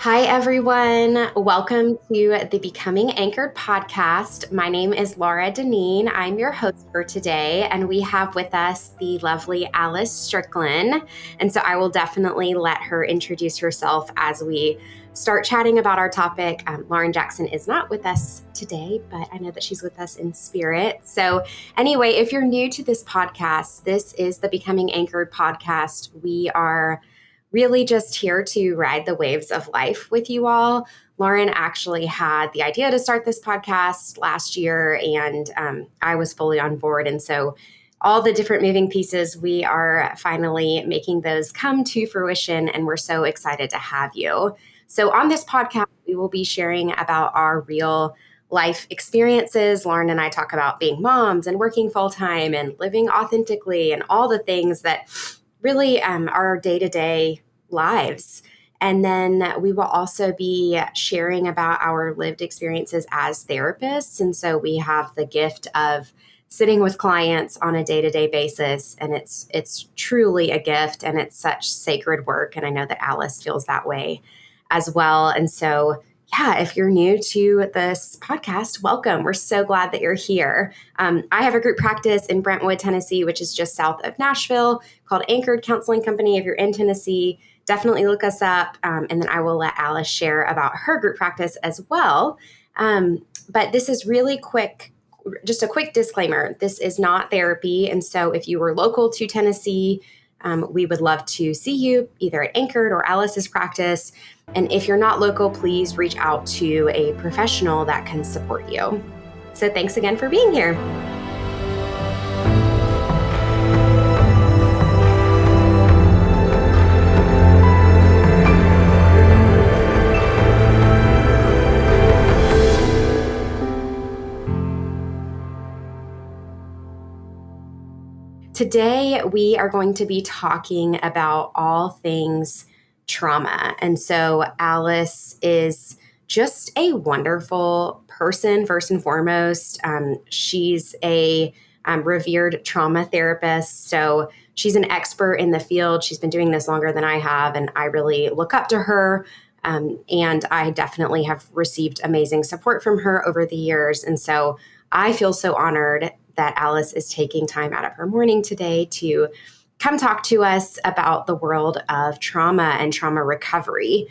Hi, everyone. Welcome to the Becoming Anchored podcast. My name is Laura Deneen. I'm your host for today, and we have with us the lovely Alice Stricklin. And so I will definitely let her introduce herself as we start chatting about our topic. Lauren Jackson is not with us today, but I know that she's with us in spirit. So anyway, if you're new to this podcast, this is the Becoming Anchored podcast. We are really just here to ride the waves of life with you all. Lauren actually had the idea to start this podcast last year, and I was fully on board. And so all the different moving pieces, we are finally making those come to fruition, and we're so excited to have you. So on this podcast, we will be sharing about our real life experiences. Lauren and I talk about being moms and working full-time and living authentically and all the things that really our day-to-day lives. And then we will also be sharing about our lived experiences as therapists. And so we have the gift of sitting with clients on a day-to-day basis. And it's truly a gift, and it's such sacred work. And I know that Alice feels that way as well. And so yeah, if you're new to this podcast, welcome. We're so glad that you're here. I have a group practice in Brentwood, Tennessee, which is just south of Nashville, called Anchored Counseling Company. If you're in Tennessee, definitely look us up. And then I will let Alice share about her group practice as well. But this is really quick. Just a quick disclaimer. This is not therapy. And so if you were local to Tennessee, we would love to see you either at Anchored or Alice's practice. And if you're not local, please reach out to a professional that can support you. So thanks again for being here. Today, we are going to be talking about all things trauma. And so Alice is just a wonderful person, first and foremost. She's a revered trauma therapist. So she's an expert in the field. She's been doing this longer than I have, and I really look up to her. And I definitely have received amazing support from her over the years. And so I feel so honored that Alice is taking time out of her morning today to come talk to us about the world of trauma and trauma recovery.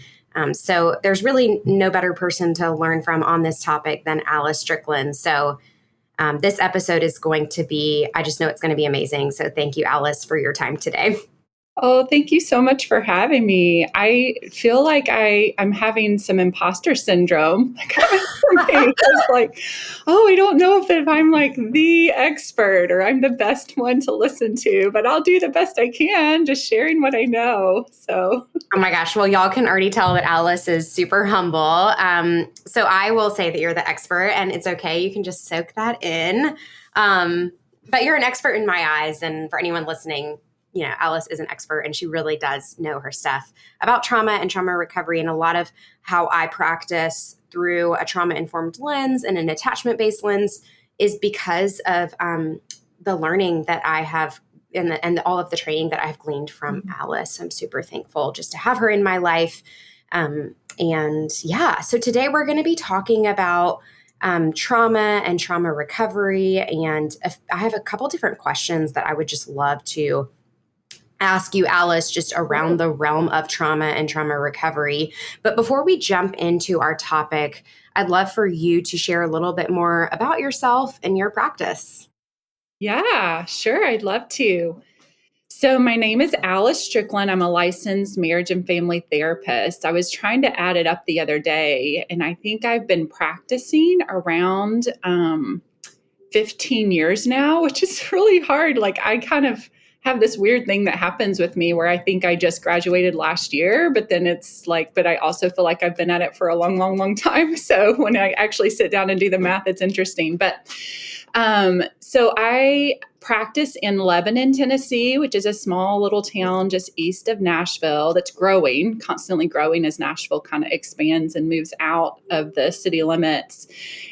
So there's really no better person to learn from on this topic than Alice Stricklin. So this episode is going to be, I just know it's going to be amazing. So thank you, Alice, for your time today. Oh, thank you so much for having me. I feel like I'm having some imposter syndrome. It's like, oh, I don't know if I'm like the expert or I'm the best one to listen to, but I'll do the best I can, just sharing what I know. So, oh my gosh. Well, y'all can already tell that Alice is super humble. So I will say that you're the expert, and it's okay. You can just soak that in. But you're an expert in my eyes. And for anyone listening, you know, Alice is an expert, and she really does know her stuff about trauma and trauma recovery. And a lot of how I practice through a trauma-informed lens and an attachment-based lens is because of the learning that I have and all of the training that I've gleaned from Alice. I'm super thankful just to have her in my life. And yeah, so today we're going to be talking about trauma and trauma recovery. And I have a couple different questions that I would just love to ask you, Alice, just around the realm of trauma and trauma recovery. But before we jump into our topic, I'd love for you to share a little bit more about yourself and your practice. Yeah, sure. I'd love to. So my name is Alice Stricklin. I'm a licensed marriage and family therapist. I was trying to add it up the other day, and I think I've been practicing around 15 years now, which is really hard. Like I kind of have this weird thing that happens with me where I think I just graduated last year, but then it's like, but I also feel like I've been at it for a long, long, long time. So when I actually sit down and do the math, it's interesting. But so I practice in Lebanon, Tennessee, which is a small little town just east of Nashville that's growing, constantly growing as Nashville kind of expands and moves out of the city limits.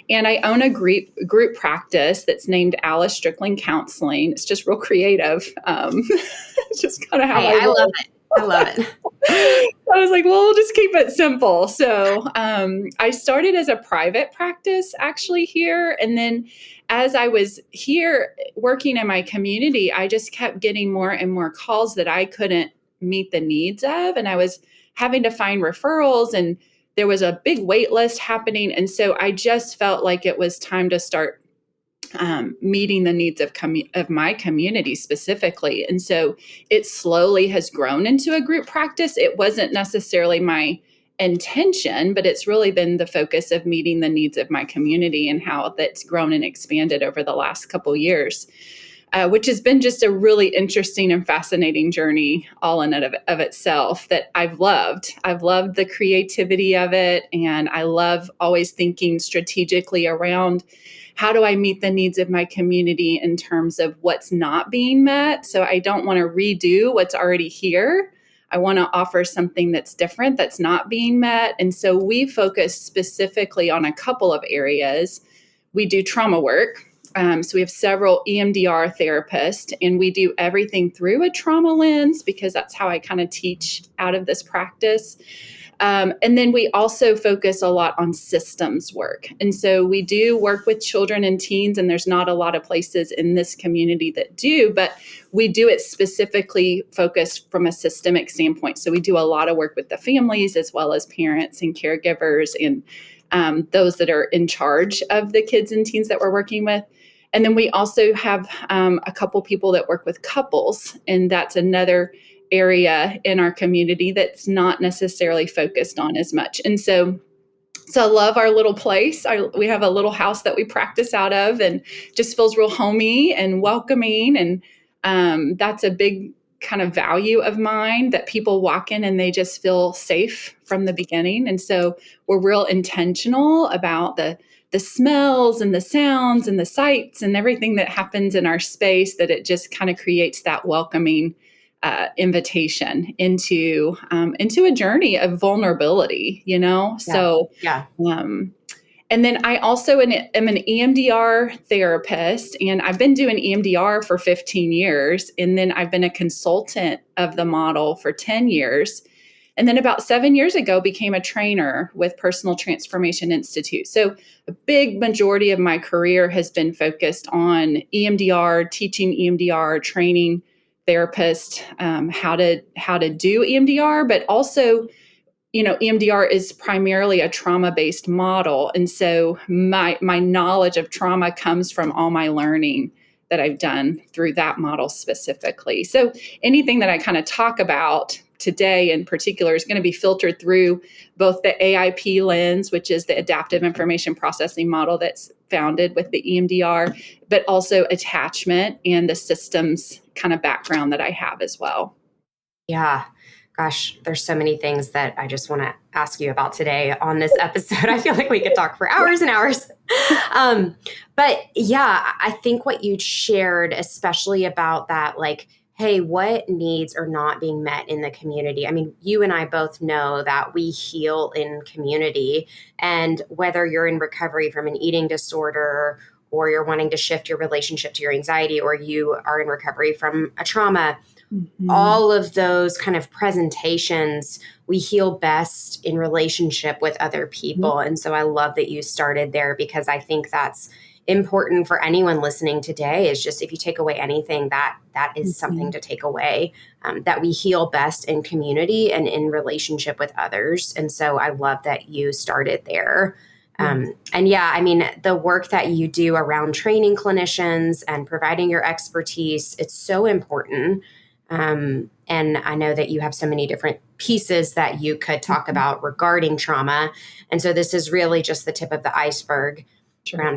And I own a group practice that's named Alice Stricklin Counseling. It's just real creative. It's just kind of how I roll. love it. I love it. I was like, well, we'll just keep it simple. So I started as a private practice actually here. And then as I was here working in my community, I just kept getting more and more calls that I couldn't meet the needs of. And I was having to find referrals, and there was a big wait list happening. And so I just felt like it was time to start meeting the needs of my community specifically. And so it slowly has grown into a group practice. It wasn't necessarily my intention, but it's really been the focus of meeting the needs of my community and how that's grown and expanded over the last couple years. Which has been just a really interesting and fascinating journey all in and of itself that I've loved. I've loved the creativity of it, and I love always thinking strategically around how do I meet the needs of my community in terms of what's not being met. So I don't want to redo what's already here. I want to offer something that's different, that's not being met. And so we focus specifically on a couple of areas. We do trauma work. So we have several EMDR therapists, and we do everything through a trauma lens because that's how I kind of teach out of this practice. And then we also focus a lot on systems work. And so we do work with children and teens, and there's not a lot of places in this community that do, but we do it specifically focused from a systemic standpoint. So we do a lot of work with the families as well as parents and caregivers and those that are in charge of the kids and teens that we're working with. And then we also have a couple people that work with couples, and that's another area in our community that's not necessarily focused on as much. And so I love our little place. We have a little house that we practice out of, and just feels real homey and welcoming. And that's a big kind of value of mine, that people walk in and they just feel safe from the beginning. And so we're real intentional about the smells and the sounds and the sights and everything that happens in our space, that it just kind of creates that welcoming invitation into a journey of vulnerability, you know? Yeah. So, yeah. And then I also am an EMDR therapist, and I've been doing EMDR for 15 years. And then I've been a consultant of the model for 10 years. And then about 7 years ago, became a trainer with Personal Transformation Institute. So a big majority of my career has been focused on EMDR, teaching EMDR, training therapists how to do EMDR, but also, you know, EMDR is primarily a trauma-based model. And so my knowledge of trauma comes from all my learning that I've done through that model specifically. So anything that I kind of talk about today in particular is going to be filtered through both the AIP lens, which is the adaptive information processing model that's founded with the EMDR, but also attachment and the systems kind of background that I have as well. Yeah. Gosh, there's so many things that I just want to ask you about today on this episode. I feel like we could talk for hours and hours. But yeah, I think what you shared, especially about that, like, hey, what needs are not being met in the community? I mean, you and I both know that we heal in community. And whether you're in recovery from an eating disorder, or you're wanting to shift your relationship to your anxiety, or you are in recovery from a trauma, all of those kind of presentations, we heal best in relationship with other people. And so I love that you started there, because I think that's important for anyone listening today. Is just, if you take away anything, that is something to take away, that we heal best in community and in relationship with others. And so I love that you started there. And yeah, I mean, the work that you do around training clinicians and providing your expertise, it's so important. And I know that you have so many different pieces that you could talk about regarding trauma. And so this is really just the tip of the iceberg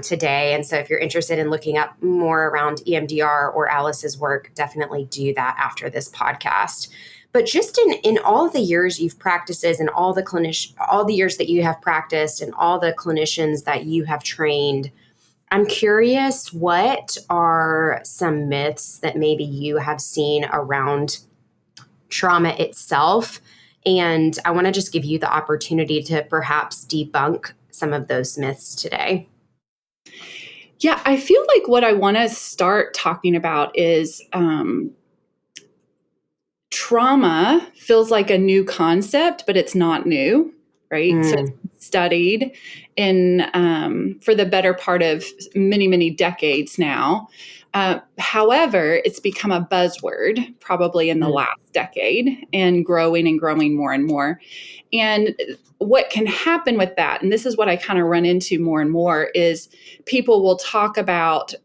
today. And so if you're interested in looking up more around EMDR or Alice's work, definitely do that after this podcast. But just in all the years you've practiced, and all the years that you have practiced, and all the clinicians that you have trained, I'm curious, what are some myths that maybe you have seen around trauma itself? And I want to just give you the opportunity to perhaps debunk some of those myths today. Yeah, I feel like what I want to start talking about is trauma feels like a new concept, but it's not new, right? So it's studied for the better part of many, many decades now. However, it's become a buzzword probably in the last decade and growing more and more. And what can happen with that, and this is what I kind of run into more and more, is people will talk about,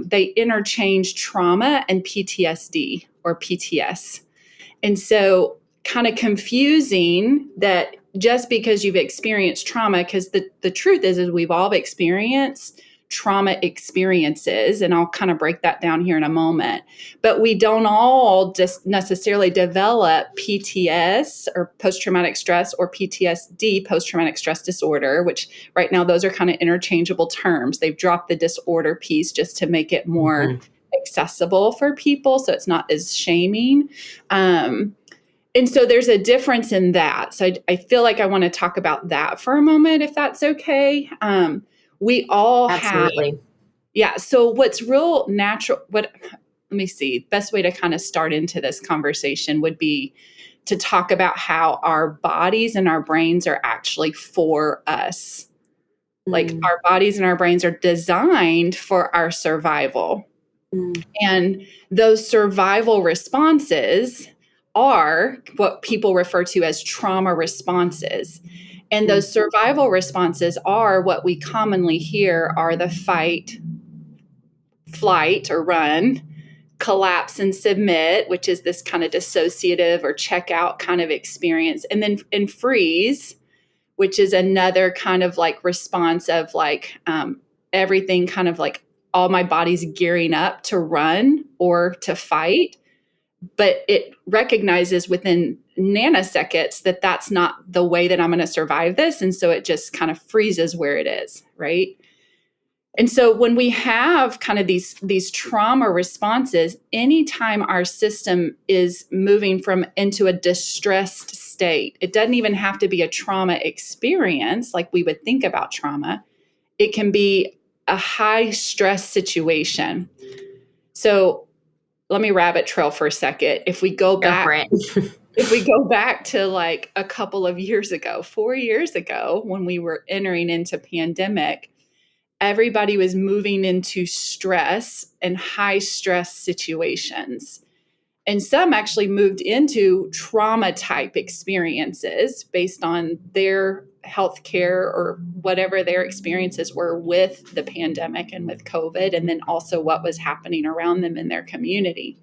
they interchange trauma and PTSD or PTS. And so kind of confusing that just because you've experienced trauma, because the truth is we've all experienced trauma experiences, and I'll kind of break that down here in a moment, but we don't all just necessarily develop PTS or post-traumatic stress or PTSD, post-traumatic stress disorder, which right now those are kind of interchangeable terms. They've dropped the disorder piece just to make it more accessible for people, so it's not as shaming. And so there's a difference in that. So I feel like I want to talk about that for a moment, if that's okay. We all Absolutely. have, so what's real natural, let me see, best way to kind of start into this conversation would be to talk about how our bodies and our brains are actually for us. Like our bodies and our brains are designed for our survival. And those survival responses are what people refer to as trauma responses. And those survival responses are what we commonly hear are the fight, flight, or run, collapse and submit, which is this kind of dissociative or checkout kind of experience, and then freeze, which is another kind of like response of like everything kind of like all my body's gearing up to run or to fight, but it recognizes within nanoseconds that that's not the way that I'm going to survive this. And so it just kind of freezes where it is, right? And so when we have kind of these trauma responses, anytime our system is moving into a distressed state, it doesn't even have to be a trauma experience like we would think about trauma. It can be a high stress situation. So let me rabbit trail for a second. If we go back to like a couple of years ago, 4 years ago, when we were entering into pandemic, everybody was moving into stress and high stress situations. And some actually moved into trauma type experiences based on their healthcare or whatever their experiences were with the pandemic and with COVID, and then also what was happening around them in their community.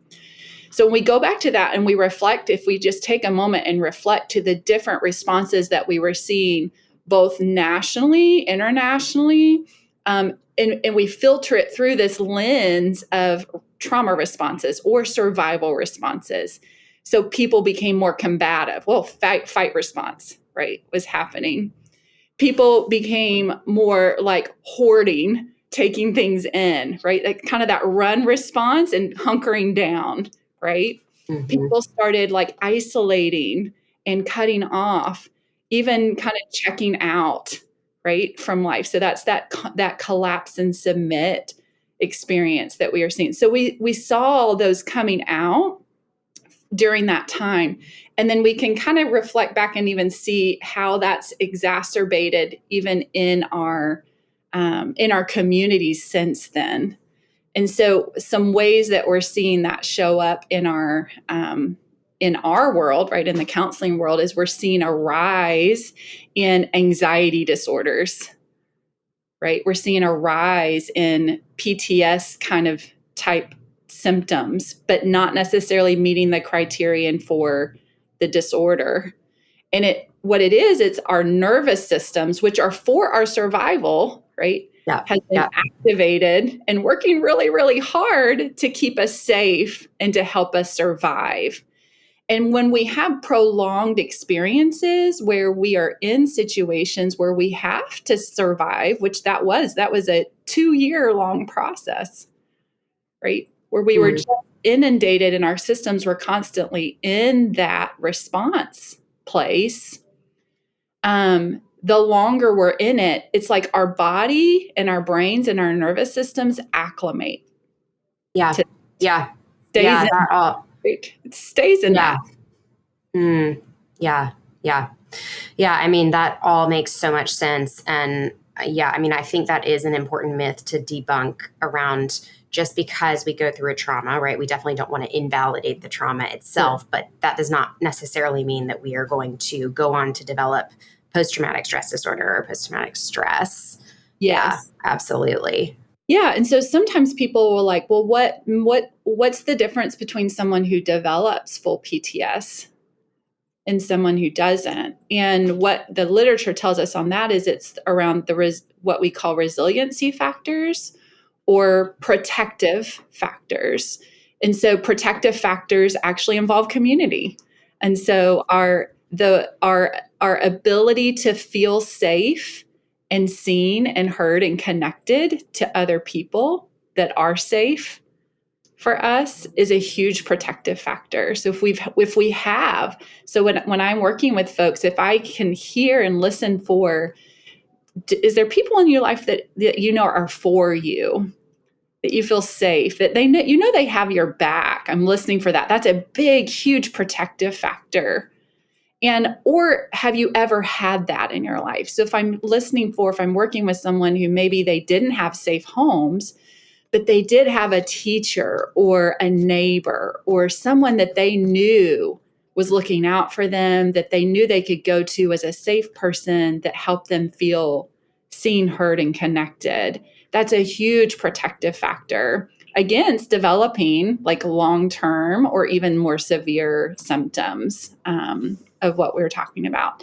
So when we go back to that and we reflect, if we just take a moment and reflect to the different responses that we were seeing both nationally, internationally, and we filter it through this lens of trauma responses or survival responses. So people became more combative. Well, fight response, right, was happening. People became more like hoarding, taking things in, right? Like kind of that run response and hunkering down, right? People started like isolating and cutting off, even kind of checking out, right, from life. So that's that collapse and submit experience that we are seeing. So we saw those coming out during that time. And then we can kind of reflect back and even see how that's exacerbated even in our communities since then. And so some ways that we're seeing that show up in our world, right, in the counseling world, is we're seeing a rise in anxiety disorders, right? We're seeing a rise in PTS kind of type symptoms, but not necessarily meeting the criterion for the disorder. And what it is, it's our nervous systems, which are for our survival, right? Has been activated and working really, really hard to keep us safe and to help us survive. And when we have prolonged experiences where we are in situations where we have to survive, which that was a 2-year-long process, right? Where we were just inundated and our systems were constantly in that response place. The longer we're in it, it's like our body and our brains and our nervous systems acclimate. Yeah. It stays in that. Yeah. Yeah. Yeah. I mean, that all makes so much sense. And yeah, I mean, I think that is an important myth to debunk around just because we go through a trauma, right? We definitely don't want to invalidate the trauma Sure. itself, but that does not necessarily mean that we are going to go on to develop post-traumatic stress disorder or post-traumatic stress. Yeah, Yes. absolutely. Yeah, and so sometimes people will like, well, what's the difference between someone who develops full PTS and someone who doesn't? And what the literature tells us on that is it's around what we call resiliency factors or protective factors. And so protective factors actually involve community. And so our ability to feel safe and seen and heard and connected to other people that are safe for us is a huge protective factor. So when I'm working with folks, if I can hear and listen for, is there people in your life that you know are for you, that you feel safe, that they know, they have your back. I'm listening for that. That's a big, huge protective factor. And, or have you ever had that in your life? So if I'm working with someone who maybe they didn't have safe homes, but they did have a teacher or a neighbor or someone that they knew was looking out for them, that they knew they could go to as a safe person that helped them feel seen, heard, and connected. That's a huge protective factor against developing like long-term or even more severe symptoms of what we're talking about.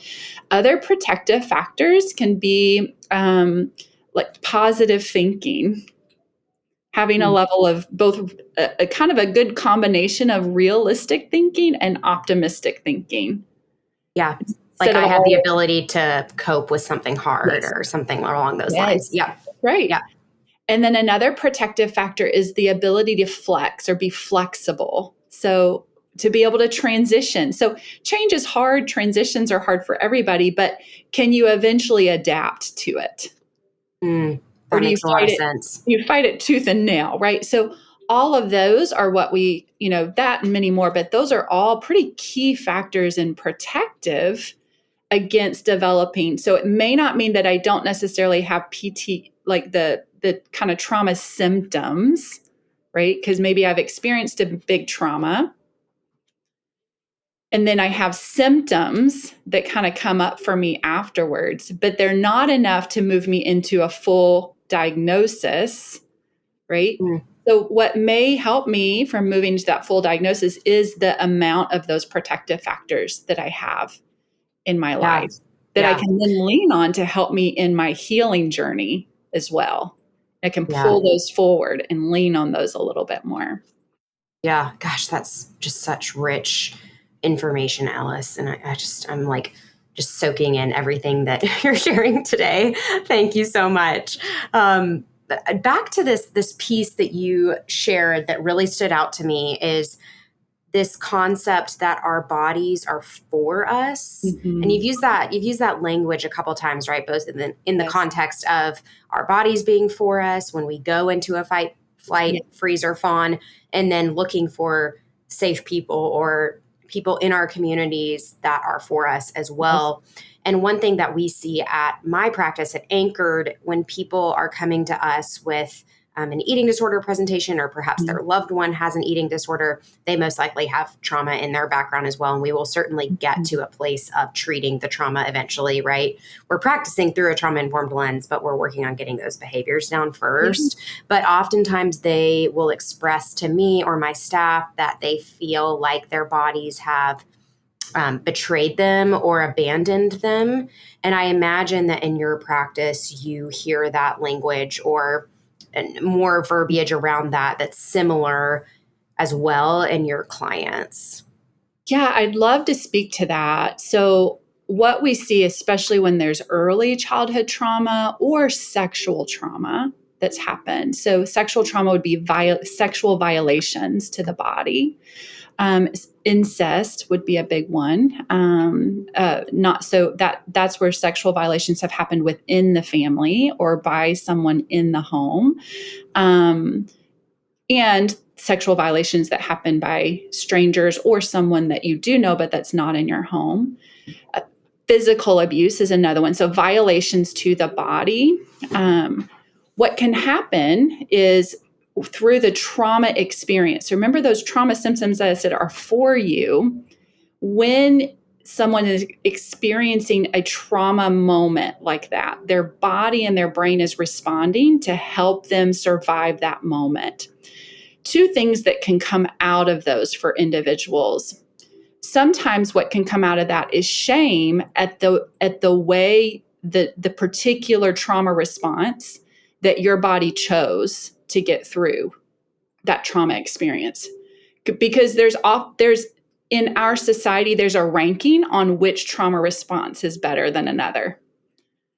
Other protective factors can be like positive thinking, having a level of both a kind of a good combination of realistic thinking and optimistic thinking. Yeah. Like Instead of I have the all, ability to cope with something hard yes, or something along those lines. yes, Yeah. right. Yeah. And then another protective factor is the ability to flex or be flexible. So to be able to transition. So change is hard, transitions are hard for everybody, but can you eventually adapt to it? Or That do you makes a lot fight of it? sense. You fight it tooth and nail, right? So all of those are what we, that and many more, but those are all pretty key factors in protective against developing. So it may not mean that I don't necessarily have PT, like the kind of trauma symptoms, right? Because maybe I've experienced a big trauma and then I have symptoms that kind of come up for me afterwards, but they're not enough to move me into a full diagnosis, right? Mm, So, what may help me from moving to that full diagnosis is the amount of those protective factors that I have in my yeah. life that I Yeah. can then lean on to help me in my healing journey as well. I can Yeah. pull those forward and lean on those a little bit more. Yeah. Gosh, that's just such rich information, Alice. And I'm like just soaking in everything that you're sharing today. Thank you so much. Back to this piece that you shared that really stood out to me is this concept that our bodies are for us. And Mm-hmm. you've used that language a couple times, right? Both in the Yes. context of our bodies being for us when we go into a fight, flight, Yeah. freeze, or fawn, and then looking for safe people or people in our communities that are for us as Yes. well. And one thing that we see at my practice at Anchored when people are coming to us with an eating disorder presentation, or perhaps Mm-hmm. their loved one has an eating disorder, they most likely have trauma in their background as well. And we will certainly get to a place of treating the trauma eventually, right? We're practicing through a trauma informed lens, but we're working on getting those behaviors down Yeah. first. But oftentimes they will express to me or my staff that they feel like their bodies have betrayed them or abandoned them. And I imagine that in your practice, you hear that language or more verbiage around that that's similar as well in your clients. Yeah, I'd love to speak to that. So, what we see, especially when there's early childhood trauma or sexual trauma that's happened. So, sexual trauma would be sexual violations to the body. Incest would be a big one. Not so that's where sexual violations have happened within the family or by someone in the home. And sexual violations that happen by strangers or someone that you do know, but that's not in your home. Physical abuse is another one. So violations to the body. What can happen is through the trauma experience. So remember those trauma symptoms that I said are for you. When someone is experiencing a trauma moment like that, their body and their brain is responding to help them survive that moment. Two things that can come out of those for individuals. Sometimes what can come out of that is shame at the way the particular trauma response that your body chose to get through that trauma experience. Because there's in our society, there's a ranking on which trauma response is better than another.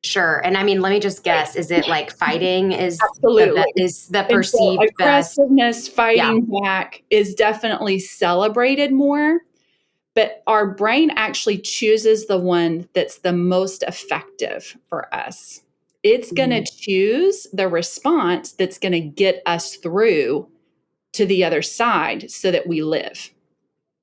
Sure. And I mean, let me just guess, is it like fighting is Absolutely. is the And so perceived best? aggressiveness, fighting back is definitely celebrated more, but our brain actually chooses the one that's the most effective for us. It's going to choose the response that's going to get us through to the other side so that we live.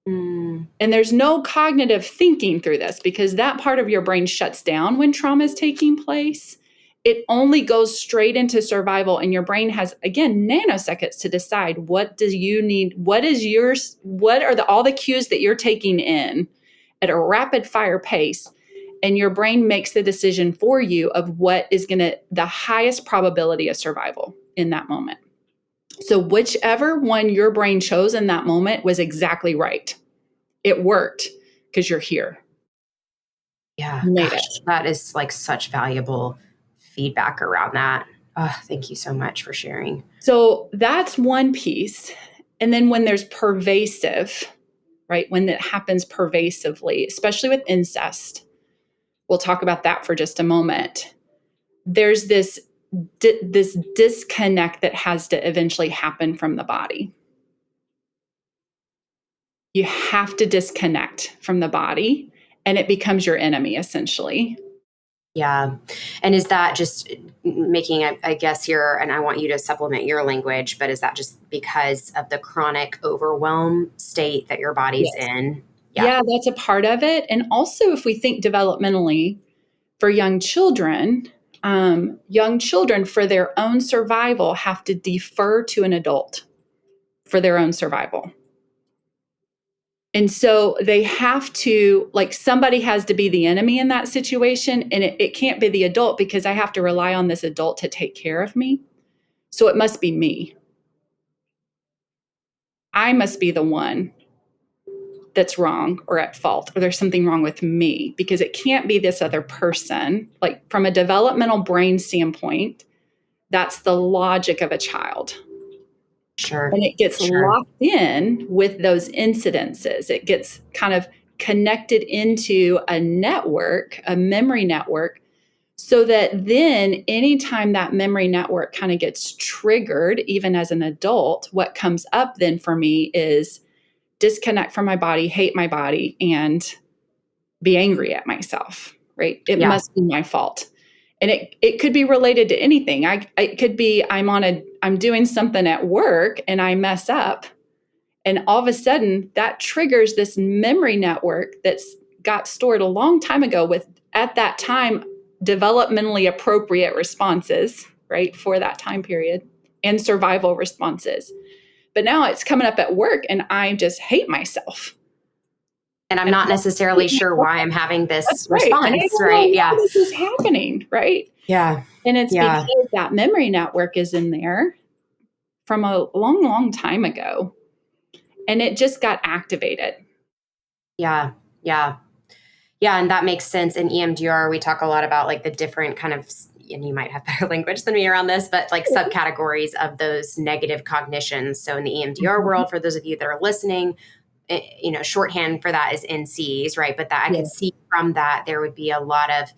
And there's no cognitive thinking through this because that part of your brain shuts down when trauma is taking place. It only goes straight into survival, and your brain has, again, nanoseconds to decide what do you need, what is yours, what are all the cues that you're taking in at a rapid fire pace, and your brain makes the decision for you of what is the highest probability of survival in that moment. So whichever one your brain chose in that moment was exactly right. It worked because you're here. Yeah, gosh, that is like such valuable feedback around that. Oh, thank you so much for sharing. So that's one piece. And then when there's pervasive, right, when it happens pervasively, especially with incest, we'll talk about that for just a moment. There's this disconnect that has to eventually happen from the body. You have to disconnect from the body, and it becomes your enemy, essentially. Yeah. And is that just making, I guess here, and I want you to supplement your language, but is that just because of the chronic overwhelm state that your body's in? Yeah, that's a part of it. And also, if we think developmentally for young children for their own survival have to defer to an adult for their own survival. And so they have to, like, somebody has to be the enemy in that situation. And it can't be the adult because I have to rely on this adult to take care of me. So it must be me. I must be the one that's wrong or at fault, or there's something wrong with me, because it can't be this other person. Like, from a developmental brain standpoint, that's the logic of a child. Sure. And it gets locked in with those incidences. It gets kind of connected into a network, a memory network, so that then anytime that memory network kind of gets triggered, even as an adult, what comes up then for me is disconnect from my body, hate my body, and be angry at myself, right? It must be my fault. And it could be related to anything. It could be I'm doing something at work and I mess up, and all of a sudden that triggers this memory network that's got stored a long time ago with, at that time, developmentally appropriate responses, right, for that time period, and survival responses. But now it's coming up at work and I just hate myself. And I'm not necessarily sure why I'm having this response, and I don't know why this is happening, right? Yeah. And it's because that memory network is in there from a long, long time ago. And it just got activated. Yeah. Yeah. Yeah. And that makes sense. In EMDR, we talk a lot about like the different kind of, and you might have better language than me around this, but like subcategories of those negative cognitions. So in the EMDR world, for those of you that are listening, shorthand for that is NCs, right? But that I could see from that there would be a lot of,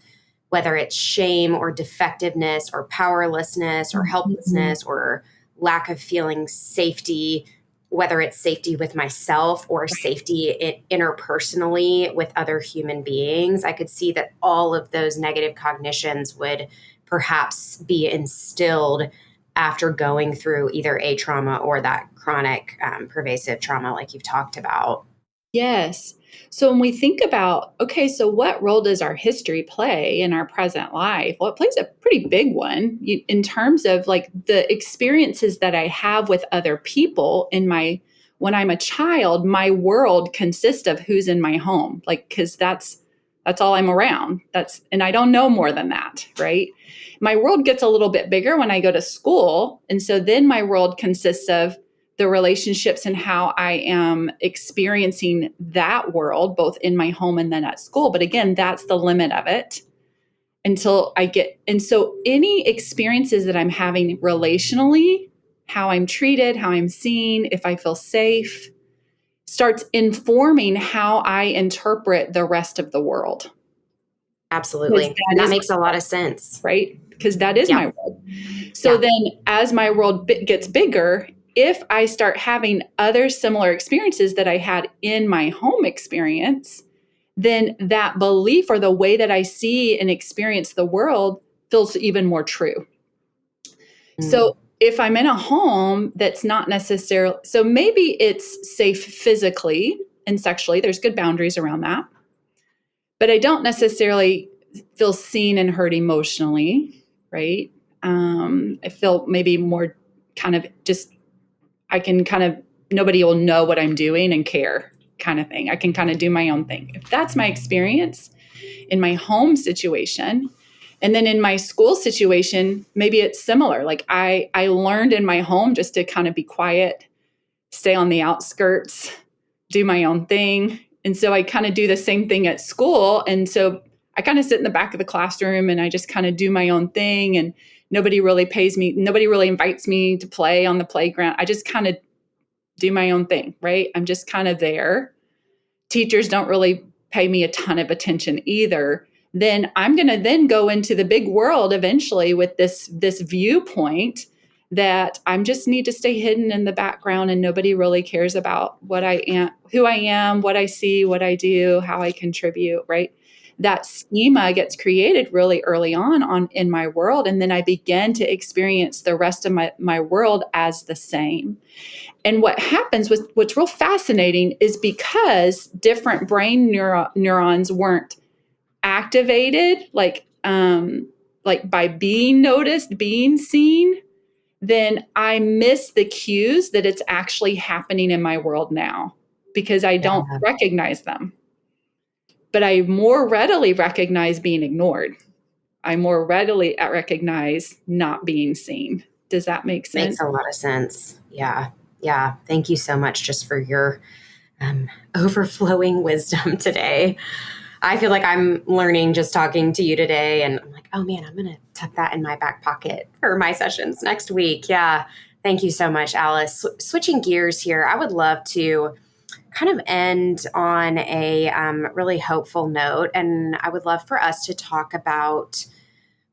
whether it's shame or defectiveness or powerlessness or helplessness or lack of feeling safety, whether it's safety with myself or safety interpersonally with other human beings. I could see that all of those negative cognitions would perhaps be instilled after going through either a trauma or that chronic pervasive trauma like you've talked about. Yes. So when we think about, okay, so what role does our history play in our present life? Well, it plays a pretty big one in terms of like the experiences that I have with other people when I'm a child, my world consists of who's in my home, like, cause that's all I'm around. And I don't know more than that, right? My world gets a little bit bigger when I go to school. And so then my world consists of the relationships and how I am experiencing that world, both in my home and then at school. But again, that's the limit of it and so any experiences that I'm having relationally, how I'm treated, how I'm seen, if I feel safe, starts informing how I interpret the rest of the world. Absolutely. And that makes a lot of sense. Right? Because that is my world. So then as my world gets bigger, if I start having other similar experiences that I had in my home experience, then that belief or the way that I see and experience the world feels even more true. So if I'm in a home that's not necessarily, so maybe it's safe physically and sexually, there's good boundaries around that, but I don't necessarily feel seen and heard emotionally, right? I feel maybe more kind of just, nobody will know what I'm doing and care kind of thing. I can kind of do my own thing. If that's my experience in my home situation, and then in my school situation, maybe it's similar. Like I learned in my home just to kind of be quiet, stay on the outskirts, do my own thing. And so I kind of do the same thing at school. And so I kind of sit in the back of the classroom and I just kind of do my own thing. And nobody really pays me. Nobody really invites me to play on the playground. I just kind of do my own thing, right? I'm just kind of there. Teachers don't really pay me a ton of attention either. Then I'm going to then go into the big world eventually with this viewpoint that I just need to stay hidden in the background and nobody really cares about what I am, who I am, what I see, what I do, how I contribute, right? That schema gets created really early on in my world. And then I begin to experience the rest of my world as the same. And what happens what's real fascinating is because different brain neurons weren't activated, like by being noticed, being seen, then I miss the cues that it's actually happening in my world now because I don't recognize them. But I more readily recognize being ignored. I more readily recognize not being seen. Does that make sense? Makes a lot of sense. Yeah. Yeah. Thank you so much just for your overflowing wisdom today. I feel like I'm learning just talking to you today. And I'm like, oh man, I'm going to tuck that in my back pocket for my sessions next week. Yeah. Thank you so much, Alice. Switching gears here, I would love to kind of end on a really hopeful note. And I would love for us to talk about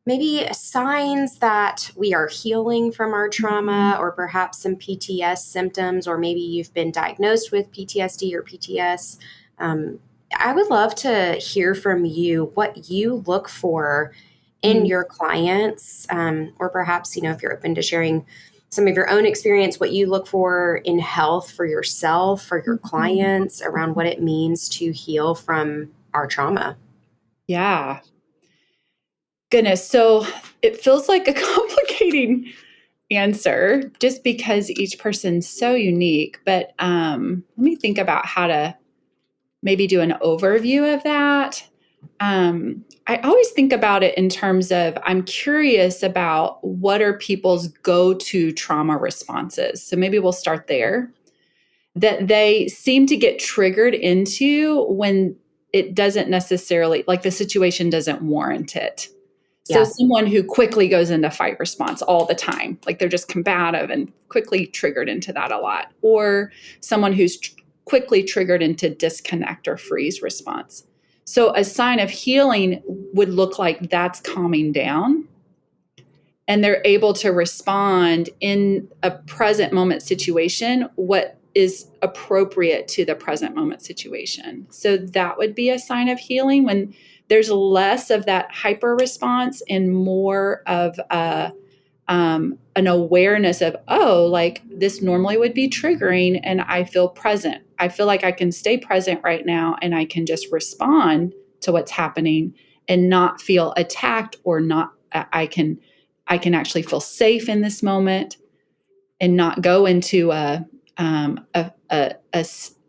maybe signs that we are healing from our trauma or perhaps some PTS symptoms, or maybe you've been diagnosed with PTSD or PTS. I would love to hear from you what you look for in your clients, or perhaps, if you're open to sharing some of your own experience, what you look for in health for yourself, for your clients, around what it means to heal from our trauma. Yeah. Goodness. So it feels like a complicating answer just because each person's so unique. But let me think about how to maybe do an overview of that. I always think about it in terms of I'm curious about what are people's go-to trauma responses. So maybe we'll start there. That they seem to get triggered into when it doesn't necessarily, like the situation doesn't warrant it. So someone who quickly goes into fight response all the time, like they're just combative and quickly triggered into that a lot. Or someone who's quickly triggered into disconnect or freeze response. So a sign of healing would look like that's calming down and they're able to respond in a present moment situation, what is appropriate to the present moment situation. So that would be a sign of healing when there's less of that hyper response and more of a an awareness of, oh, like this normally would be triggering, and I feel present. I feel like I can stay present right now, and I can just respond to what's happening and not feel attacked or not. I can actually feel safe in this moment and not go into a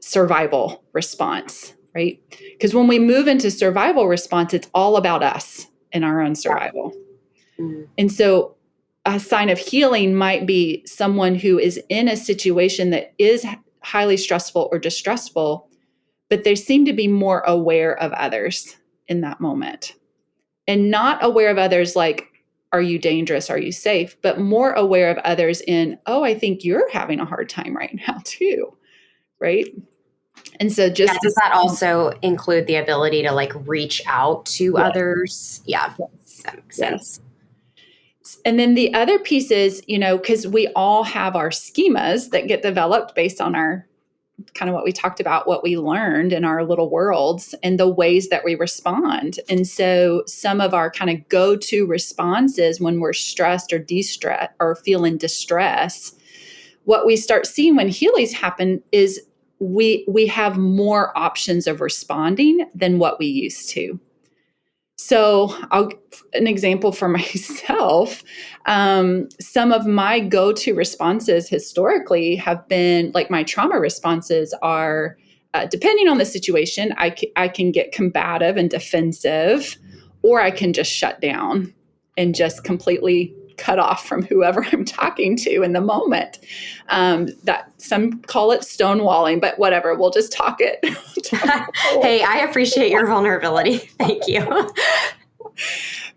survival response, right? Because when we move into survival response, it's all about us and our own survival. Mm-hmm. And so a sign of healing might be someone who is in a situation that is highly stressful or distressful, but they seem to be more aware of others in that moment. And not aware of others like, are you dangerous? Are you safe? But more aware of others in, oh, I think you're having a hard time right now too, right? And so just does that also include the ability to like reach out to others? Yeah, that makes sense. And then the other piece is, because we all have our schemas that get developed based on our kind of what we talked about, what we learned in our little worlds and the ways that we respond. And so some of our kind of go-to responses when we're stressed or de-stressed or feeling distress, what we start seeing when healings happen is we have more options of responding than what we used to. So an example for myself, some of my go-to responses historically have been like my trauma responses are, depending on the situation, I can get combative and defensive, or I can just shut down and just completely cut off from whoever I'm talking to in the moment. That some call it stonewalling, but whatever, we'll just talk it. Hey, I appreciate your vulnerability. Thank you.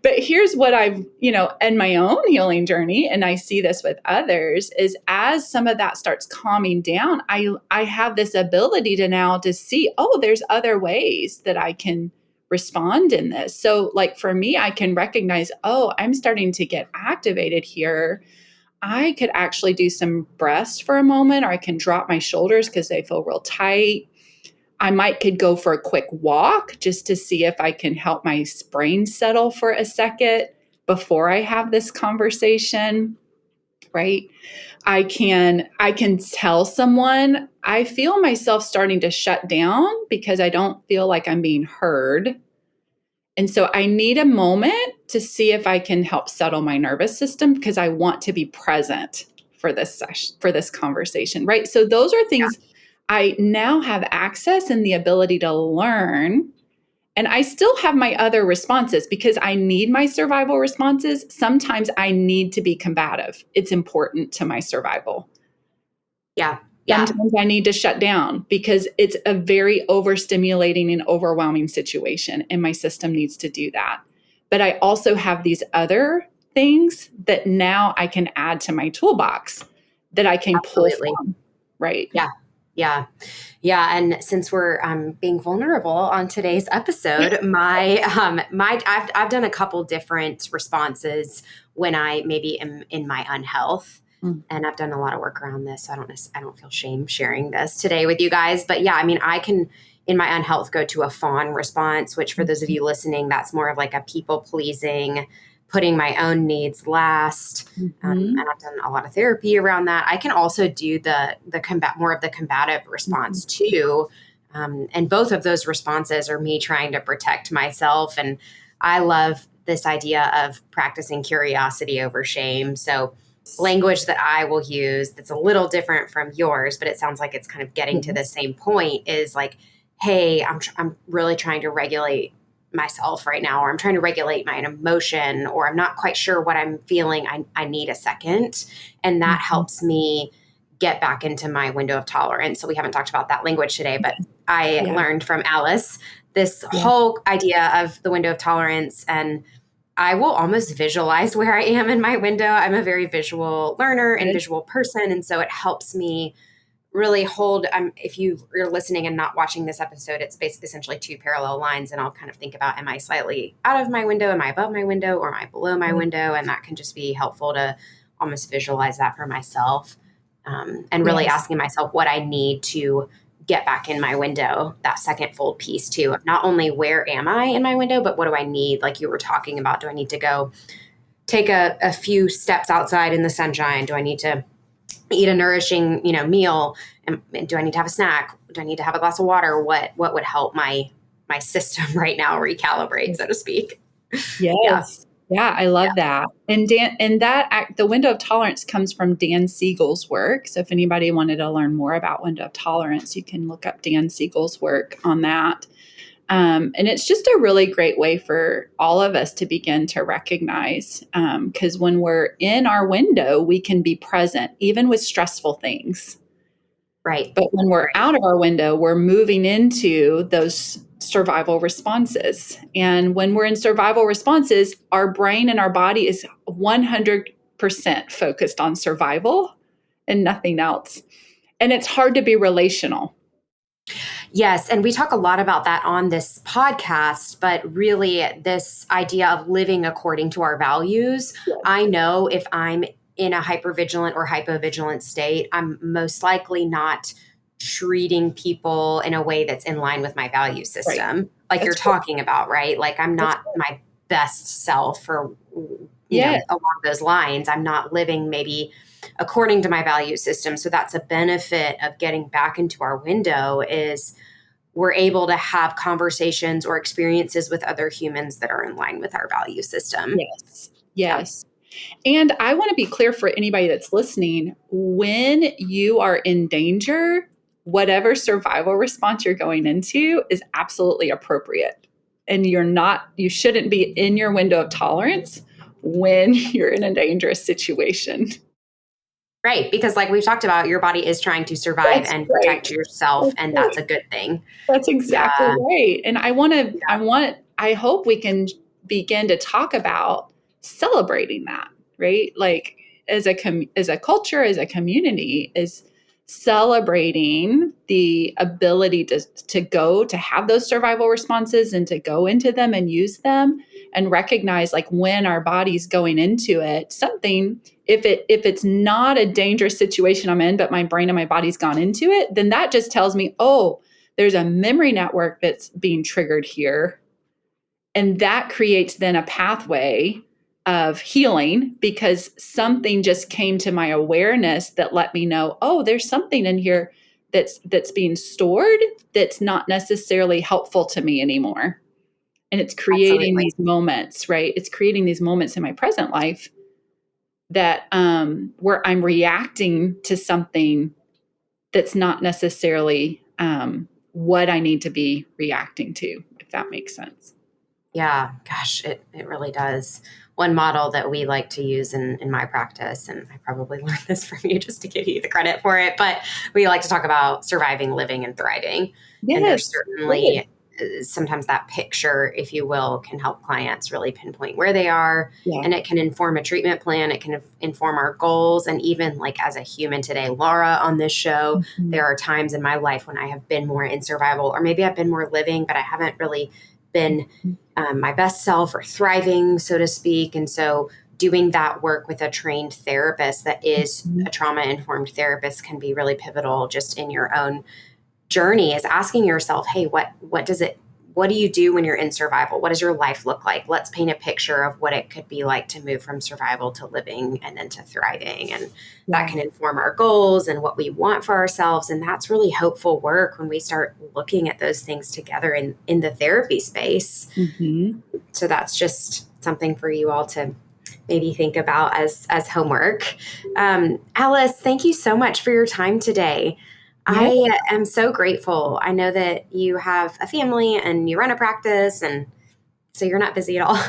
But here's what I've, in my own healing journey, and I see this with others, is as some of that starts calming down, I have this ability to now to see, oh, there's other ways that I can respond in this. So like for me, I can recognize, oh, I'm starting to get activated here. I could actually do some breaths for a moment, or I can drop my shoulders because they feel real tight. I could go for a quick walk just to see if I can help my brain settle for a second before I have this conversation, right? I can tell someone I feel myself starting to shut down because I don't feel like I'm being heard. And so I need a moment to see if I can help settle my nervous system because I want to be present for this session, for this conversation, right? So those are things I now have access and the ability to learn. And I still have my other responses because I need my survival responses. Sometimes I need to be combative. It's important to my survival. Yeah. Sometimes I need to shut down because it's a very overstimulating and overwhelming situation, and my system needs to do that. But I also have these other things that now I can add to my toolbox that I can pull from, right? Yeah. And since we're being vulnerable on today's episode, I've done a couple different responses when I maybe am in my unhealth. And I've done a lot of work around this. So I don't feel shame sharing this today with you guys. But yeah, I mean, I can, in my unhealth, go to a fawn response, which for those of you listening, that's more of like a people pleasing, putting my own needs last. And I've done a lot of therapy around that. I can also do more of the combative response too. And both of those responses are me trying to protect myself. And I love this idea of practicing curiosity over shame. So language that I will use that's a little different from yours, but it sounds like it's kind of getting to the same point is like, hey, I'm really trying to regulate myself right now, or I'm trying to regulate my emotion, or I'm not quite sure what I'm feeling. I need a second. And that helps me get back into my window of tolerance. So we haven't talked about that language today, but I learned from Alice this whole idea of the window of tolerance, and I will almost visualize where I am in my window. I'm a very visual learner and visual person. And so it helps me really hold, if you're listening and not watching this episode, it's basically essentially two parallel lines. And I'll kind of think about, am I slightly out of my window? Am I above my window? Or am I below my window? And that can just be helpful to almost visualize that for myself. And really asking myself what I need to get back in my window, that second fold piece too. Not only where am I in my window, but what do I need? Like you were talking about, do I need to go take a few steps outside in the sunshine? Do I need to eat a nourishing, meal? And do I need to have a snack? Do I need to have a glass of water? What would help my system right now recalibrate, so to speak? Yeah. Yes. Yeah, I love that. And the window of tolerance comes from Dan Siegel's work. So if anybody wanted to learn more about window of tolerance, you can look up Dan Siegel's work on that. And it's just a really great way for all of us to begin to recognize, because when we're in our window, we can be present, even with stressful things. Right. But when we're out of our window, we're moving into those survival responses. And when we're in survival responses, our brain and our body is 100% focused on survival and nothing else. And it's hard to be relational. Yes. And we talk a lot about that on this podcast, but really this idea of living according to our values. Yeah. I know if I'm in a hypervigilant or hypovigilant state, I'm most likely not treating people in a way that's in line with my value system. Right. Like you're talking about, right? Like I'm not my best self, or, along those lines. I'm not living maybe according to my value system. So that's a benefit of getting back into our window, is we're able to have conversations or experiences with other humans that are in line with our value system. Yes. Yes. Yeah. And I want to be clear for anybody that's listening, when you are in danger, whatever survival response you're going into is absolutely appropriate. And you shouldn't be in your window of tolerance when you're in a dangerous situation. Right. Because like we've talked about, your body is trying to survive and protect yourself. And that's a good thing. That's exactly right. And I hope we can begin to talk about celebrating that, right? Like as a culture, as a community, is celebrating the ability to have those survival responses and to go into them and use them, and recognize like when our body's going into it, something, if it's not a dangerous situation I'm in, but my brain and my body's gone into it, then that just tells me, oh, there's a memory network that's being triggered here. And that creates then a pathway of healing, because something just came to my awareness that let me know, oh, there's something in here that's being stored that's not necessarily helpful to me anymore. And it's creating these moments, right? It's creating these moments in my present life that where I'm reacting to something that's not necessarily what I need to be reacting to, if that makes sense. Yeah, gosh, it really does. One model that we like to use in my practice, and I probably learned this from you just to give you the credit for it, but we like to talk about surviving, living, and thriving. Yes, and there's certainly sometimes that picture, if you will, can help clients really pinpoint where they are. Yeah. And it can inform a treatment plan. It can inform our goals. And even like as a human today, Laura on this show, there are times in my life when I have been more in survival, or maybe I've been more living, but I haven't really been my best self or thriving, so to speak. And so doing that work with a trained therapist that is a trauma-informed therapist can be really pivotal just in your own journey, is asking yourself, hey, what do you do when you're in survival? What does your life look like? Let's paint a picture of what it could be like to move from survival to living and then to thriving. And that can inform our goals and what we want for ourselves. And that's really hopeful work when we start looking at those things together in the therapy space. Mm-hmm. So that's just something for you all to maybe think about as homework. Alice, thank you so much for your time today. I am so grateful. I know that you have a family and you run a practice, and so you're not busy at all.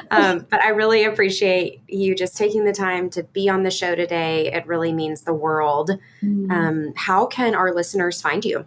But I really appreciate you just taking the time to be on the show today. It really means the world. How can our listeners find you?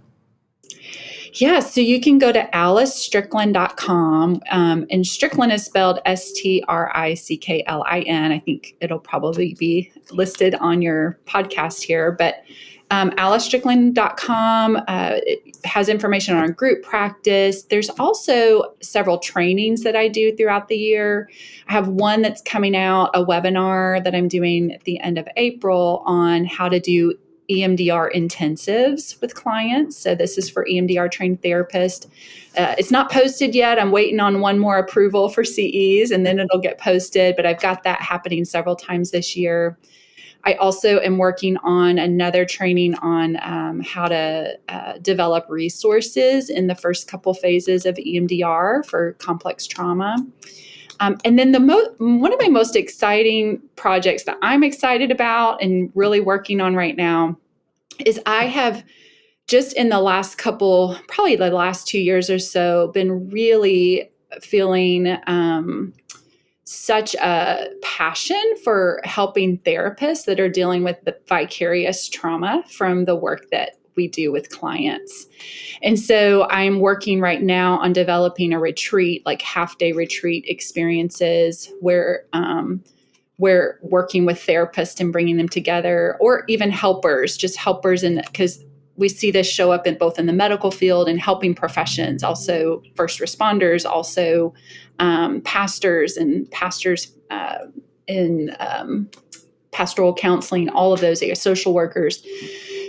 Yeah, so you can go to alicestricklin.com, and Stricklin is spelled Stricklin. I think it'll probably be listed on your podcast here, but alicestricklin.com it has information on our group practice. There's also several trainings that I do throughout the year. I have one that's coming out, a webinar that I'm doing at the end of April on how to do EMDR intensives with clients. So this is for EMDR trained therapists. It's not posted yet. I'm waiting on one more approval for CEs, and then it'll get posted. But I've got that happening several times this year. I also am working on another training on how to develop resources in the first couple phases of EMDR for complex trauma. And then one of my most exciting projects that I'm excited about and really working on right now is I have just in the last couple, probably the last 2 years or so, been really feeling such a passion for helping therapists that are dealing with the vicarious trauma from the work that we do with clients. And so I'm working right now on developing a retreat, like half-day retreat experiences where we're working with therapists and bringing them together, or even helpers, just helpers, because we see this show up in both in the medical field and helping professions, also first responders, also pastors and pastors in pastoral counseling, all of those areas, social workers.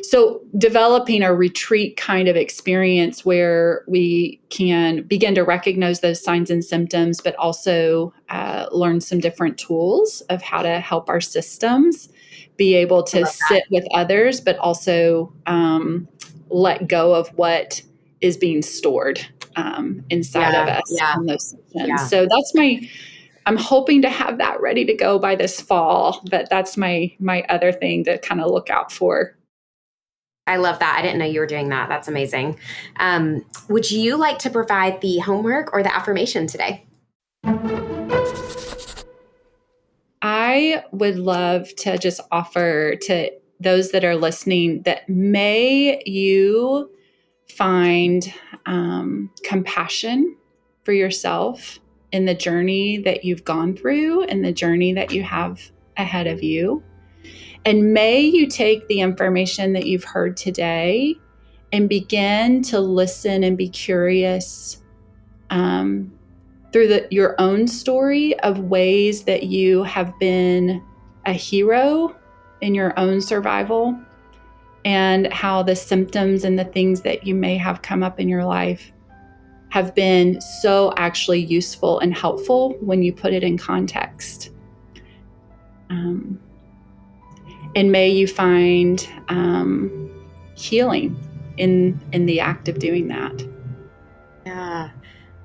So developing a retreat kind of experience where we can begin to recognize those signs and symptoms, but also learn some different tools of how to help our systems be able to sit with others, but also let go of what is being stored inside of us in those sessions. Yeah. So I'm hoping to have that ready to go by this fall, but that's my other thing to kind of look out for. I love that. I didn't know you were doing that. That's amazing. Would you like to provide the homework or the affirmation today? I would love to just offer to those that are listening that may you find compassion for yourself in the journey that you've gone through and the journey that you have ahead of you. And may you take the information that you've heard today and begin to listen and be curious through your own story of ways that you have been a hero in your own survival, and how the symptoms and the things that you may have come up in your life have been so actually useful and helpful when you put it in context. And may you find healing in the act of doing that.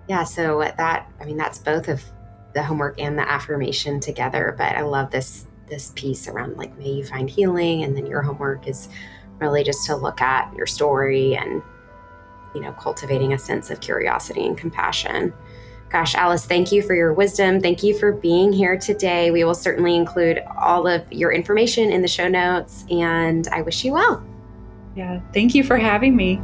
Yeah. So that's both of the homework and the affirmation together. But I love this piece around like, may you find healing. And then your homework is really just to look at your story and, cultivating a sense of curiosity and compassion. Gosh, Alice, thank you for your wisdom. Thank you for being here today. We will certainly include all of your information in the show notes, and I wish you well. Yeah. Thank you for having me.